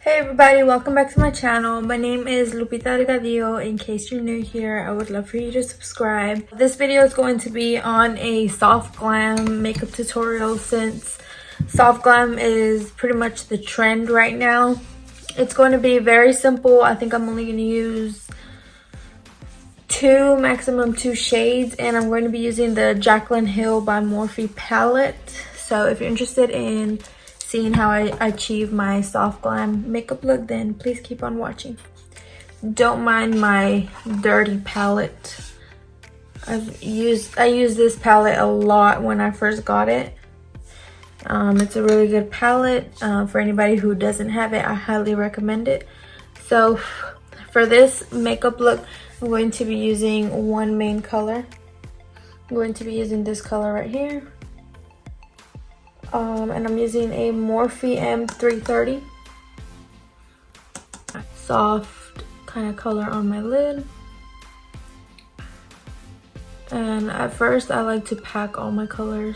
Hey everybody, welcome back to my channel. My name is Lupita Delgadillo. In case you're new here, I would love for you to subscribe. This video is going to be on a soft glam makeup tutorial since soft glam is pretty much the trend right now. It's going to be very simple. I think I'm only going to use maximum two shades, and I'm going to be using the Jaclyn Hill by Morphe palette. So if you're interested in seeing how I achieve my soft glam makeup look, then please keep on watching. Don't mind my dirty palette. I used this palette a lot when I first got it. It's a really good palette. For anybody who doesn't have it, I highly recommend it. So for this makeup look, I'm going to be using one main color. I'm going to be using this color right here. And I'm using a Morphe M330. Soft kind of color on my lid. And at first I like to pack all my colors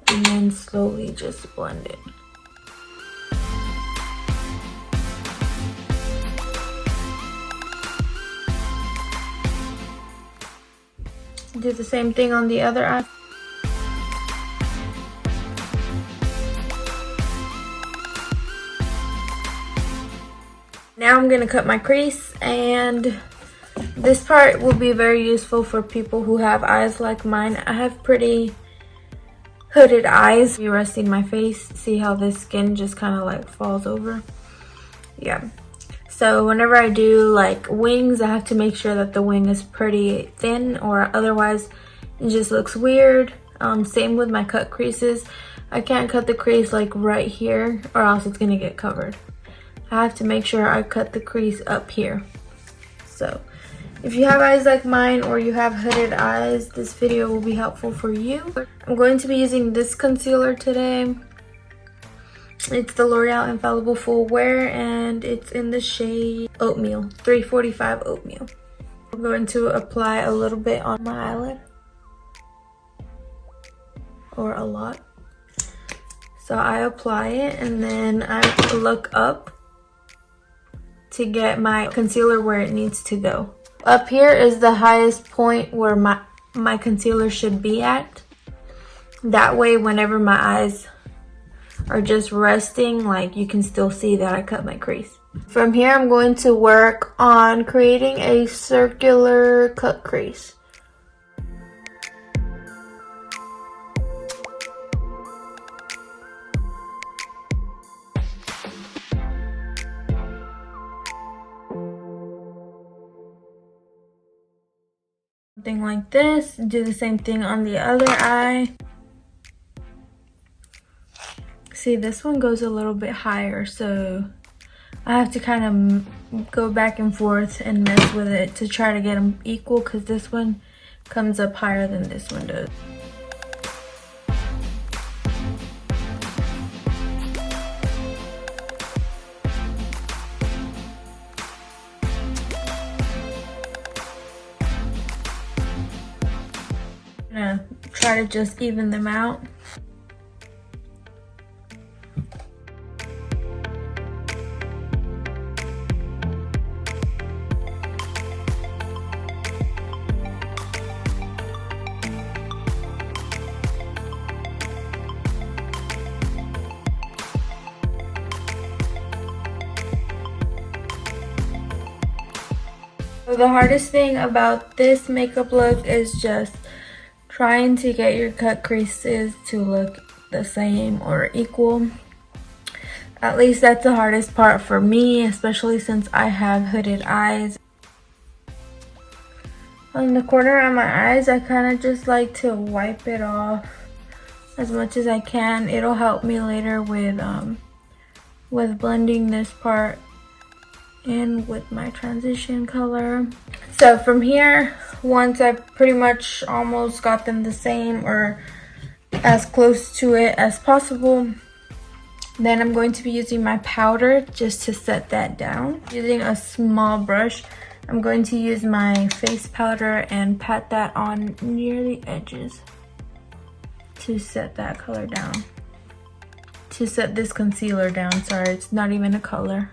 and then slowly just blend it. Do the same thing on the other eye. Now I'm going to cut my crease, and this part will be very useful for people who have eyes like mine. I have pretty hooded eyes. You're resting my face. See how this skin just kind of like falls over? Yeah. So whenever I do like wings, I have to make sure that the wing is pretty thin, or otherwise it just looks weird. Same with my cut creases. I can't cut the crease like right here, or else it's going to get covered. I have to make sure I cut the crease up here. So if you have eyes like mine, or you have hooded eyes, this video will be helpful for you. I'm going to be using this concealer today. It's the L'Oreal Infallible Full Wear, and it's in the shade Oatmeal, 345 Oatmeal. I'm going to apply a little bit on my eyelid, or a lot. So I apply it, and then I look up to get my concealer where it needs to go. Up here is the highest point where my concealer should be at. That way, whenever my eyes are just resting, like, you can still see that I cut my crease. From here, I'm going to work on creating a circular cut crease. Something like this. Do the same thing on the other eye. See, this one goes a little bit higher, so I have to kind of go back and forth and mess with it to try to get them equal, because this one comes up higher than this one does. Try to just even them out. So the hardest thing about this makeup look is just trying to get your cut creases to look the same or equal. At least that's the hardest part for me, especially since I have hooded eyes. On the corner of my eyes, I kind of just like to wipe it off as much as I can. It'll help me later with blending this part in with my transition color. So from here, once I pretty much almost got them the same or as close to it as possible, then I'm going to be using my powder just to set that down. Using a small brush, I'm going to use my face powder and pat that on near the edges to set that color down. to set this concealer down. Sorry, it's not even a color.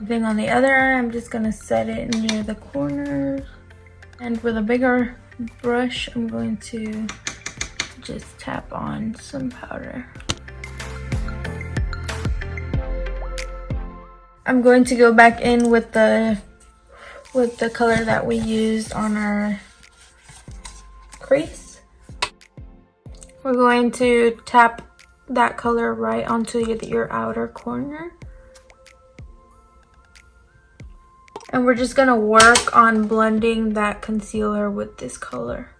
Thing on the other eye, I'm just gonna set it near the corners. And with a bigger brush, I'm going to just tap on some powder. I'm going to go back in with the color that we used on our crease. We're going to tap that color right onto your outer corner. And we're just gonna work on blending that concealer with this color.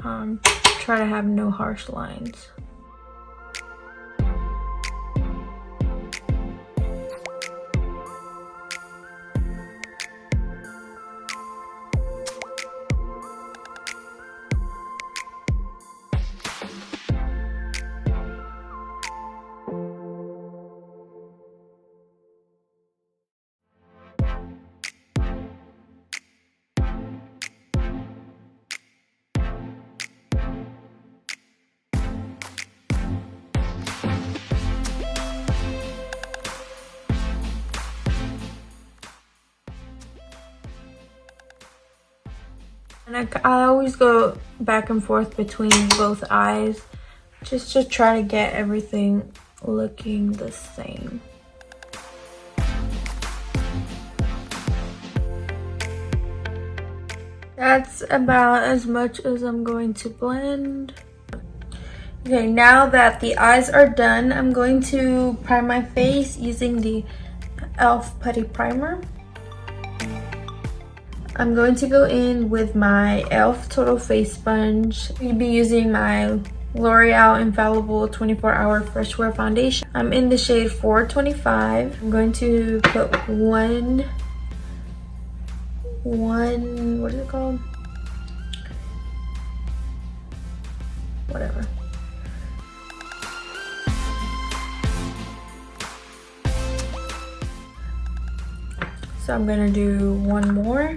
Try to have no harsh lines. And I always go back and forth between both eyes just to try to get everything looking the same. That's about as much as I'm going to blend. Okay, now that the eyes are done, I'm going to prime my face using the e.l.f. Putty Primer. I'm going to go in with my e.l.f. Total Face Sponge. I'll be using my L'Oreal Infallible 24-Hour Fresh Wear Foundation. I'm in the shade 425. I'm going to put one, what is it called? Whatever. So I'm gonna do one more.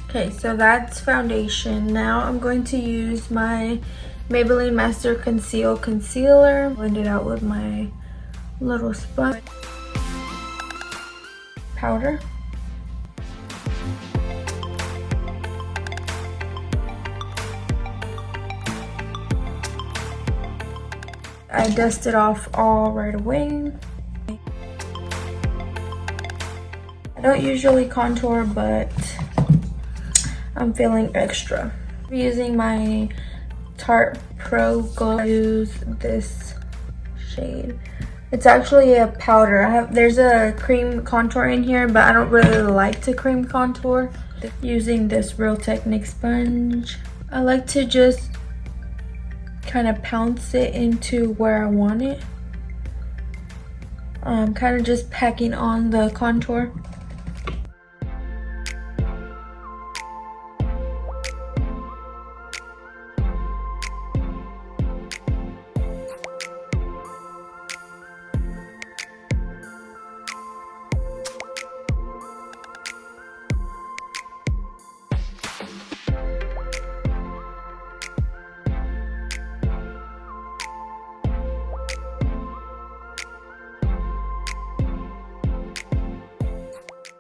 Okay, so that's foundation. Now I'm going to use my Maybelline Master Conceal Concealer. Blend it out with my little sponge. Powder. I dust it off all right away. I don't usually contour, but I'm feeling extra. I'm using my Tarte Pro Glow. I use this shade. It's actually a powder. There's a cream contour in here, but I don't really like to cream contour. Using this Real Technique sponge. I like to just kind of pounce it into where I want it. Kind of just packing on the contour.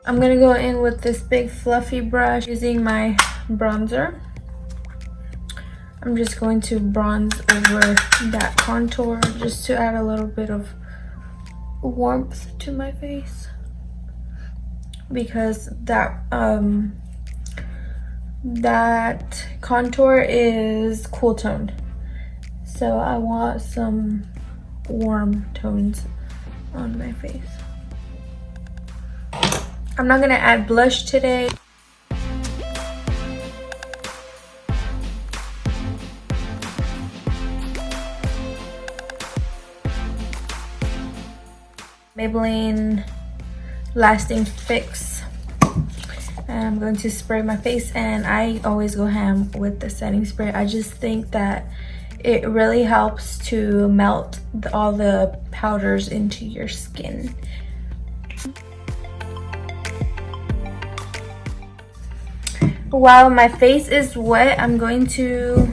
I'm gonna go in with this big fluffy brush using my bronzer. I'm just going to bronze over that contour just to add a little bit of warmth to my face, because that contour is cool toned, so I want some warm tones on my face. I'm not gonna add blush today. Maybelline Lasting Fix. And I'm going to spray my face, and I always go ham with the setting spray. I just think that it really helps to melt all the powders into your skin. While my face is wet, I'm going to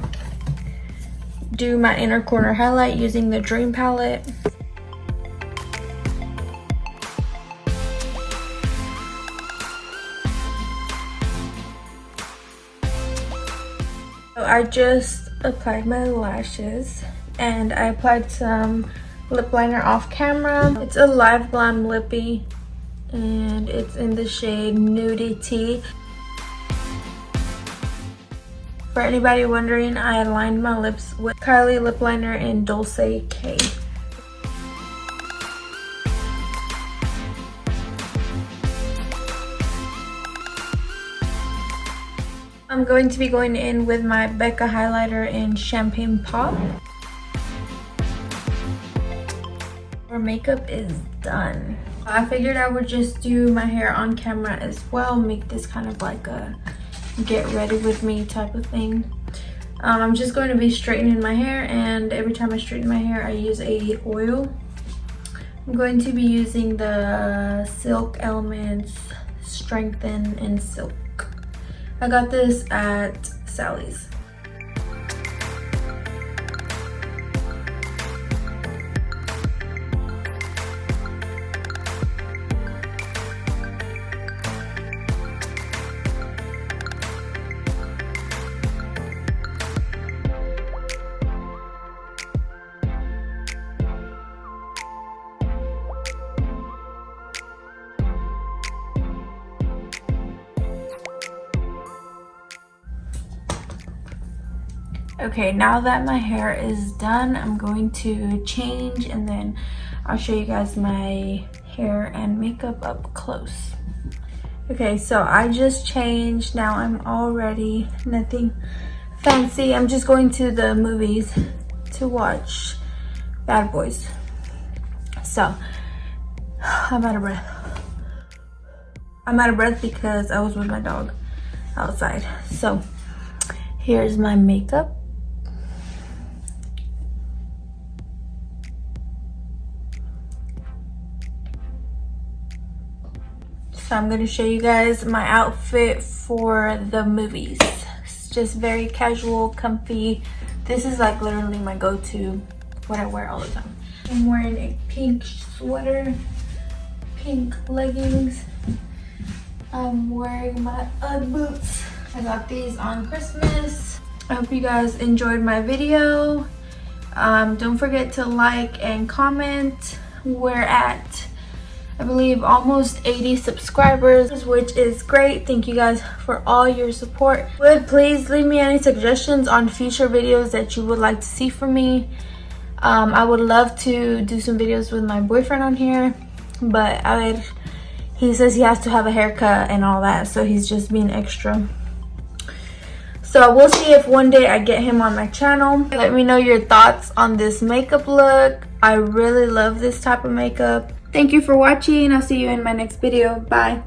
do my inner corner highlight using the Dream palette. So I just applied my lashes, and I applied some lip liner off camera. It's a Live Glam lippy, and it's in the shade Nudity. For anybody wondering, I lined my lips with Kylie lip liner in Dulce K. I'm going to be going in with my Becca highlighter in Champagne Pop. Our makeup is done. I figured I would just do my hair on camera as well, make this kind of like a get ready with me type of thing. I'm just going to be straightening my hair, and every time I straighten my hair I use a oil. I'm going to be using the Silk Elements Strengthen and Silk. I got this at Sally's. Okay, now that my hair is done, I'm going to change, and then I'll show you guys my hair and makeup up close. Okay, so I just changed. Now I'm all ready. Nothing fancy. I'm just going to the movies to watch Bad Boys. So I'm out of breath. I'm out of breath because I was with my dog outside. So here's my makeup. So I'm going to show you guys my outfit for the movies. It's just very casual, comfy. This is like literally my go-to, what I wear all the time. I'm wearing a pink sweater, pink leggings. I'm wearing my Ugg boots. I got these on Christmas. I hope you guys enjoyed my video. Don't forget to like and comment. We're at, I believe, almost 80 subscribers, which is great. Thank you guys for all your support. Please leave me any suggestions on future videos that you would like to see from me. I would love to do some videos with my boyfriend on here, but he says he has to have a haircut and all that, so he's just being extra. So we'll see if one day I get him on my channel. Let me know your thoughts on this makeup look. I really love this type of makeup. Thank you for watching. I'll see you in my next video. Bye.